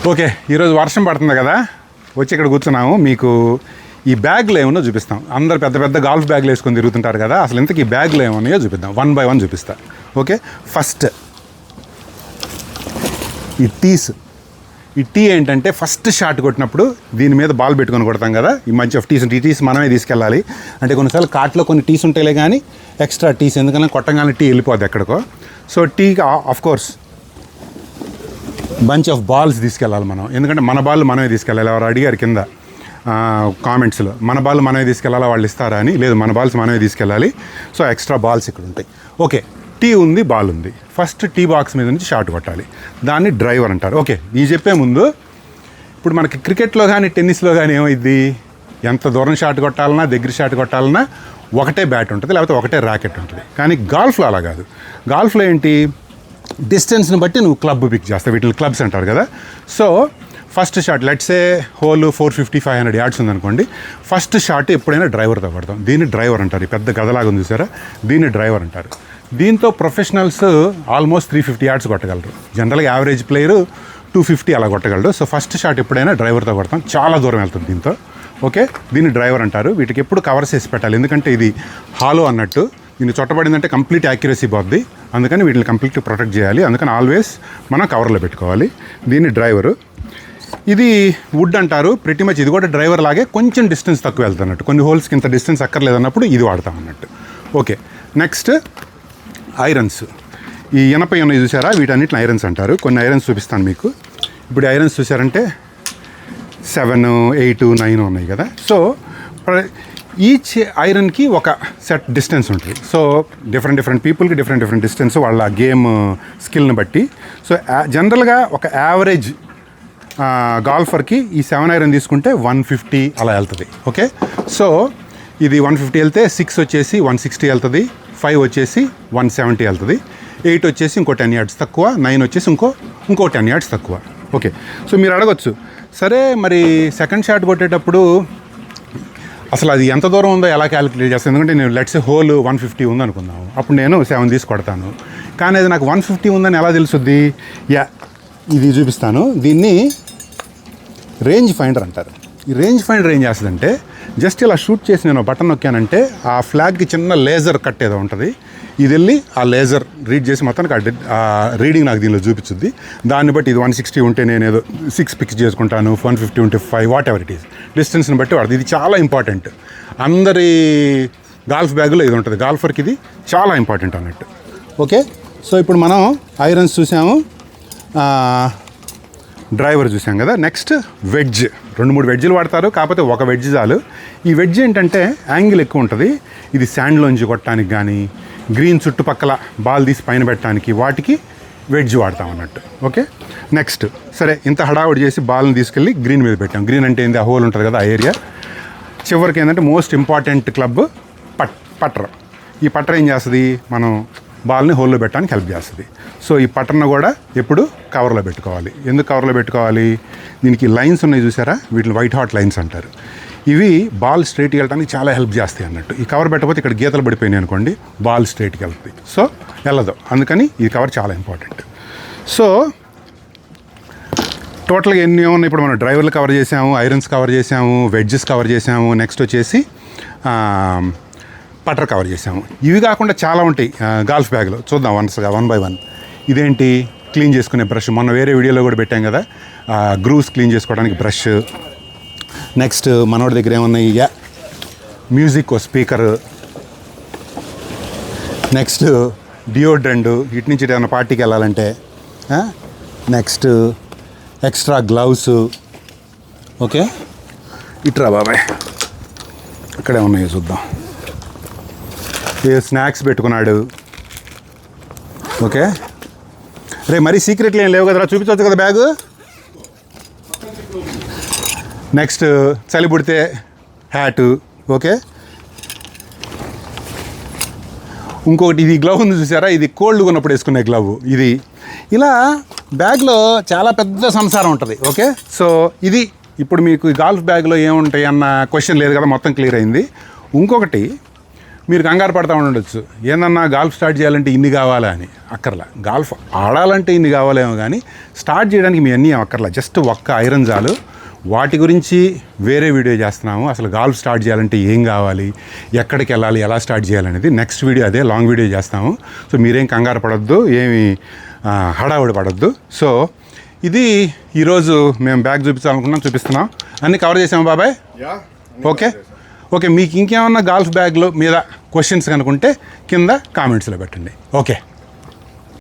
Okay, ఈరోజు వర్షం పడుతుంది కదా, వచ్చి ఇక్కడ కూర్చున్నాము. మీకు ఈ బ్యాగ్లో ఏమన్నా చూపిస్తాం. అందరు పెద్ద పెద్ద గాల్ఫ్ బ్యాగ్లు వేసుకొని తిరుగుతుంటారు కదా, అసలు ఇంతకీ ఈ బ్యాగ్లో ఏమన్నాయో చూపిద్దాం. 1 by 1 చూపిస్తా. ఓకే, ఫస్ట్ ఈ టీ ఏంటంటే ఫస్ట్ షాట్ కొట్టినప్పుడు దీని మీద బాల్ పెట్టుకొని కొడతాం కదా, ఈ మంచి ఆఫ్ టీస్ ఈ టీస్ మనమే తీసుకెళ్ళాలి. అంటే కొన్నిసార్లు కార్ట్లో కొన్ని టీస్ ఉంటాయిలే కానీ ఎక్స్ట్రా టీస్, ఎందుకన్నా కొట్టంగానే టీ వెళ్ళిపోద్ది ఎక్కడికో. సో టీకి of course bunch of balls తీసుకెళ్ళాలి మనం, ఎందుకంటే మన బాల్ మనమే తీసుకెళ్ళాలి. ఎవరు అడిగారు కింద కామెంట్స్లో, మన బాల్ మనమే తీసుకెళ్ళాలా, వాళ్ళు ఇస్తారా అని. లేదు, మన బాల్స్ మనమే తీసుకెళ్ళాలి. సో ఎక్స్ట్రా బాల్స్ ఇక్కడ ఉంటాయి. ఓకే, టీ ఉంది, బాల్ ఉంది. ఫస్ట్ టీ బాక్స్ మీద నుంచి షాట్ కొట్టాలి, దాన్ని డ్రైవర్ అంటారు. ఓకే, ఈ చెప్పే ముందు ఇప్పుడు మనకి క్రికెట్లో కానీ టెన్నిస్లో కానీ ఏమైంది, ఎంత దూరం షాట్ కొట్టాలన్నా దగ్గర షాట్ కొట్టాలన్నా ఒకటే బ్యాట్ ఉంటుంది, లేకపోతే ఒకటే ర్యాకెట్ ఉంటుంది. కానీ గాల్ఫ్లో అలా కాదు. గాల్ఫ్లో ఏంటి, డిస్టెన్స్ని బట్టి నువ్వు క్లబ్ పిక్ చేస్తావు. వీటిని క్లబ్స్ అంటారు కదా. So first shot let's say whole 450-500 yards ఉందనుకోండి, ఫస్ట్ షాట్ ఎప్పుడైనా డ్రైవర్తో పడతాం. దీన్ని డ్రైవర్ అంటారు. ఈ పెద్ద గదలాగా ఉంది చూసారా, దీన్ని డ్రైవర్ అంటారు. దీంతో ప్రొఫెషనల్స్ ఆల్మోస్ట్ 350 yards కొట్టగలరు. జనరల్గా యావరేజ్ ప్లేయరు 250 అలా కొట్టగలరు. సో ఫస్ట్ షాట్ ఎప్పుడైనా డ్రైవర్తో కొడతాం, చాలా దూరం వెళ్తుంది దీంతో. ఓకే, దీన్ని డ్రైవర్ అంటారు. వీటికి ఎప్పుడు కవర్స్ వేసి పెట్టాలి, ఎందుకంటే ఇది హాలో అన్నట్టు, దీన్ని చొట్టబడిందంటే కంప్లీట్ యాక్యురసీ పోద్ది. అందుకని వీటిని కంప్లీట్గా ప్రొటెక్ట్ చేయాలి. అందుకని ఆల్వేస్ మనం కవర్లో పెట్టుకోవాలి. దీన్ని డ్రైవరు. ఇది వుడ్ అంటారు. ప్రతి మచ్ ఇది కూడా డ్రైవర్ లాగే, కొంచెం డిస్టెన్స్ తక్కువ వెళ్తున్నట్టు. కొన్ని హోల్స్కి ఇంత డిస్టెన్స్ అక్కర్లేదన్నప్పుడు ఇది వాడతాం అన్నట్టు. Okay, next irons. ఈ ఇనపై ఉన్నాయి చూసారా, వీటన్నిటిని ఐరన్స్ అంటారు. కొన్ని ఐరన్స్ చూపిస్తాను మీకు. ఇప్పుడు ఐరన్స్ చూసారంటే 7, 8, 9 ఉన్నాయి కదా. సో ఈచ్ ఐరన్కి ఒక సెట్ డిస్టెన్స్ ఉంటుంది. సో డిఫరెంట్ పీపుల్కి డిఫరెంట్ డిస్టెన్స్, వాళ్ళ గేమ్ స్కిల్ని బట్టి. సో జనరల్గా ఒక యావరేజ్ గాల్ఫర్కి ఈ 7 ఐరన్ తీసుకుంటే 150 అలా వెళ్తుంది. ఓకే, సో ఇది 150 వెళ్తే 6 వచ్చేసి 160 వెళ్తుంది, 5 వచ్చేసి 170 వెళ్తుంది, 8 వచ్చేసి ఇంకో 10 yards తక్కువ, 9 వచ్చేసి ఇంకో 10 yards తక్కువ. ఓకే, సో మీరు అడగచ్చు, సరే మరి సెకండ్ షాట్ కొట్టేటప్పుడు అసలు అది ఎంత దూరం ఉందో ఎలా క్యాలిక్యులేట్ చేస్తాను. ఎందుకంటే నేను లెట్స్ హోల్ 150 ఉందనుకుందాము, అప్పుడు నేను 7 తీసి కొడతాను. కానీ అది నాకు 150 ఉందని ఎలా తెలుసుద్ది? ఇది చూపిస్తాను. దీన్ని రేంజ్ ఫైండర్ అంటారు. ఈ రేంజ్ ఫైండర్ ఏం చేస్తుందంటే, జస్ట్ ఇలా షూట్ చేసి నేను బటన్ నొక్కానంటే ఆ ఫ్లాగ్కి చిన్న లేజర్ కట్ ఏదో ఉంటుంది. ఇది వెళ్ళి ఆ లేజర్ రీడ్ చేసి మొత్తానికి ఆ రీడింగ్ నాకు దీనిలో చూపించుద్ది. దాన్ని బట్టి ఇది 160 ఉంటే నేను ఏదో 6 పిక్స్ చేసుకుంటాను, 150 ఉంటే 5, వాట్ ఎవర్ ఇట్ ఈస్, డిస్టెన్స్ని బట్టి వాడుతుంది. ఇది చాలా ఇంపార్టెంట్. అందరి గాల్ఫ్ బ్యాగులో ఇది ఉంటుంది. గాల్ఫర్కి ఇది చాలా ఇంపార్టెంట్ అన్నట్టు. ఓకే, సో ఇప్పుడు మనం ఐరన్స్ చూసాము, డ్రైవర్ చూసాం కదా. Next wedge. 2-3 వెడ్జ్లు వాడతారు, కాకపోతే ఒక వెడ్జ్ చాలు. ఈ వెడ్జ్ ఏంటంటే యాంగిల్ ఎక్కువ ఉంటుంది. ఇది శాండ్లోంచి కొట్టడానికి కానీ, గ్రీన్ చుట్టుపక్కల బాల్ తీసి పైన పెట్టడానికి, వాటికి వెడ్జ్ వాడతాం అన్నట్టు. ఓకే, నెక్స్ట్ సరే ఇంత హడావుడి చేసి బాల్ని తీసుకెళ్ళి గ్రీన్ మీద పెట్టాం. గ్రీన్ అంటే ఏంది, ఆ హోల్ ఉంటుంది కదా, ఆ ఏరియా. చివరికి ఏంటంటే మోస్ట్ ఇంపార్టెంట్ క్లబ్ పట్టర్. ఈ పట్టర్ ఏం చేస్తుంది, మనం బాల్ని హోల్లో పెట్టడానికి హెల్ప్ చేస్తుంది. సో ఈ పట్టర్ను కూడా ఎప్పుడు కవర్లో పెట్టుకోవాలి. ఎందుకు కవర్లో పెట్టుకోవాలి, దీనికి లైన్స్ ఉన్నాయి చూసారా, వీటిని వైట్ హాట్ లైన్స్ అంటారు. ఇవి బాల్ స్ట్రైట్కి వెళ్ళడానికి చాలా హెల్ప్ చేస్తాయి అన్నట్టు. ఈ కవర్ పెట్టకపోతే ఇక్కడ గీతలు పడిపోయినాయి అనుకోండి, బాల్ స్ట్రైట్కి వెళ్తుంది. సో వెళ్ళదు, అందుకని ఈ కవర్ చాలా ఇంపార్టెంట్. సో టోటల్గా ఎన్ని ఉన్నాయి, ఇప్పుడు మనం డ్రైవర్లు కవర్ చేసాము, ఐరన్స్ కవర్ చేసాము, వెడ్జెస్ కవర్ చేసాము, నెక్స్ట్ వచ్చేసి పట్టర్ కవర్ చేసాము. ఇవి కాకుండా చాలా ఉంటాయి గాల్ఫ్ బ్యాగ్లో. చూద్దాం 1 by 1. ఇదేంటి, క్లీన్ చేసుకునే బ్రష్. మొన్న వేరే వీడియోలో కూడా పెట్టాం కదా, గ్రూవ్స్ క్లీన్ చేసుకోవడానికి బ్రష్. నెక్స్ట్ మనోడి దగ్గర ఏమన్నాయి, మ్యూజిక్ స్పీకర్. నెక్స్ట్ డియోడ్రెంట్, ఇటు నుంచి ఏదైనా పార్టీకి వెళ్ళాలంటే. Next extra gloves. ఓకే, ఇట్రా బాబాయ్, ఇక్కడే ఉన్నాయో చూద్దాం. స్నాక్స్ పెట్టుకున్నాడు. ఓకే, రే మరీ సీక్రెట్లు ఏం లేవు కదరా, చూపించవచ్చు కదా బ్యాగు. నెక్స్ట్ చలి పుడితే హ్యాటు. ఓకే, ఇంకొకటి ఇది గ్లవ్ ఉంది చూసారా, ఇది కోల్డ్ ఉన్నప్పుడు వేసుకునే గ్లవ్ ఇది. ఇలా బ్యాగ్లో చాలా పెద్ద సంసారం ఉంటుంది. ఓకే, సో ఇది ఇప్పుడు మీకు గాల్ఫ్ బ్యాగ్లో ఏముంటాయి అన్న క్వశ్చన్ లేదు కదా, మొత్తం క్లియర్ అయింది. ఇంకొకటి మీరు కంగారు పడతా ఉండొచ్చు, ఏందన్నా గాల్ఫ్ స్టార్ట్ చేయాలంటే ఇన్ని కావాలా అని. అక్కర్లా. గాల్ఫ్ ఆడాలంటే ఇన్ని కావాలేమో కానీ స్టార్ట్ చేయడానికి మీ అన్నీ అక్కర్లా. జస్ట్ ఒక్క ఐరన్ చాలు. వాటి గురించి వేరే వీడియో చేస్తున్నాము. అసలు గాల్ఫ్ స్టార్ట్ చేయాలంటే ఏం కావాలి, ఎక్కడికి వెళ్ళాలి, ఎలా స్టార్ట్ చేయాలనేది నెక్స్ట్ వీడియో, అదే లాంగ్ వీడియో చేస్తాము. సో మీరేం కంగారు పడొద్దు, ఏమి హడావుడి పడొద్దు. సో ఇది ఈరోజు మేము బ్యాగ్ చూపించాలనుకున్నాం, చూపిస్తున్నాం. అన్నీ కవర్ చేసాము బాబాయ్. ఓకే మీకు ఇంకేమన్నా గాల్ఫ్ బ్యాగ్లో మీద క్వశ్చన్స్ కనుకుంటే కింద కామెంట్స్లో పెట్టండి. ఓకే.